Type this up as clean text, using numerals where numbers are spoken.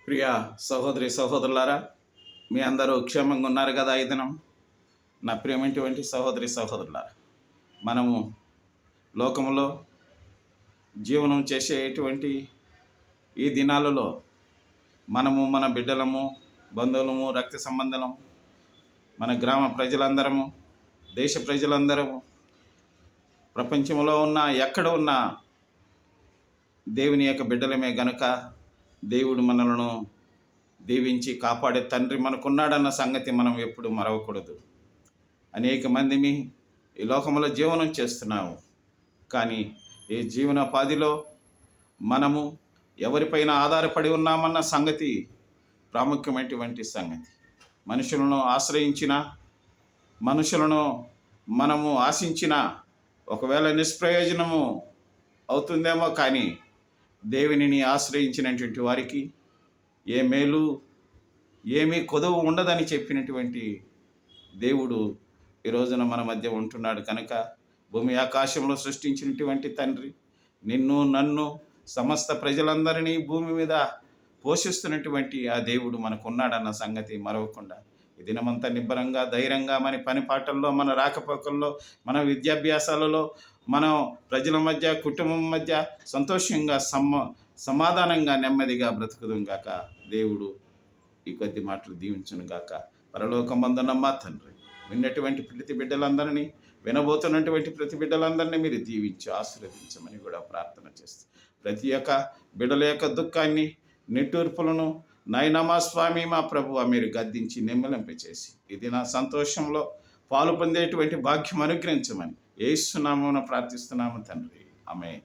ప్రియ సహోదరి సహోదరులారా, మీ అందరూ క్షేమంగా ఉన్నారు కదా? ఈ దినం నా ప్రియమైనటువంటి సహోదరి సహోదరులారా, మనము లోకములో జీవనం చేసేటువంటి ఈ దినాలలో మనము మన బిడ్డలము, బంధువులము, రక్త సంబంధము, మన గ్రామ ప్రజలందరము, దేశ ప్రజలందరము, ప్రపంచంలో ఉన్న ఎక్కడ ఉన్నా దేవుని యొక్క బిడ్డలమే గనుక దేవుడు మనలను దీవించి కాపాడే తండ్రి మనకున్నాడన్న సంగతి మనం ఎప్పుడు మరవకూడదు. అనేక మందిని ఈ లోకంలో జీవనం చేస్తున్నాము, కానీ ఈ జీవనోపాధిలో మనము ఎవరిపైన ఆధారపడి ఉన్నామన్న సంగతి ప్రాముఖ్యమైనటువంటి సంగతి. మనుషులను ఆశ్రయించిన, మనుషులను మనము ఆశించిన ఒకవేళ నిష్ప్రయోజనము అవుతుందేమో, కానీ దేవునిని ఆశ్రయించినటువంటి వారికి ఏ మేలు ఏమీ కొదవు ఉండదని చెప్పినటువంటి దేవుడు ఈ రోజున మన మధ్య ఉంటున్నాడు కనుక, భూమి ఆకాశంలో సృష్టించినటువంటి తండ్రి నిన్ను, నన్ను, సమస్త ప్రజలందరినీ భూమి మీద పోషిస్తున్నటువంటి ఆ దేవుడు మనకున్నాడన్న సంగతి మరవకుండా ఈ దినమంతా నిబ్బరంగా, ధైర్యంగా మన పని పాటల్లో, మన రాకపోకల్లో, మన విద్యాభ్యాసాలలో, మనం ప్రజల మధ్య, కుటుంబం మధ్య సంతోషంగా సమాధానంగా నెమ్మదిగా బ్రతుకుదాం గాక. దేవుడు ఈ కొద్ది మాటలు దీవించును గాక. పరలోకమందున్న మా తండ్రి, విన్నటువంటి ప్రతి బిడ్డలందరినీ, వినబోతున్నటువంటి ప్రతి బిడ్డలందరినీ మీరు దీవించి ఆశీర్వదించమని కూడా ప్రార్థన చేస్తాం. ప్రతి ఒక్క బిడ్డల యొక్క దుఃఖాన్ని, నిట్టూర్పులను నాయనమా స్వామి, మా ప్రభువా, మీరు గద్దించి నెమ్మలింపచేసి ఇది నా సంతోషంలో పాలు పొందేటువంటి భాగ్యం అనుగ్రహించమని యేసు నామమున ప్రార్థిస్తున్నాము తండ్రి. ఆమేన్.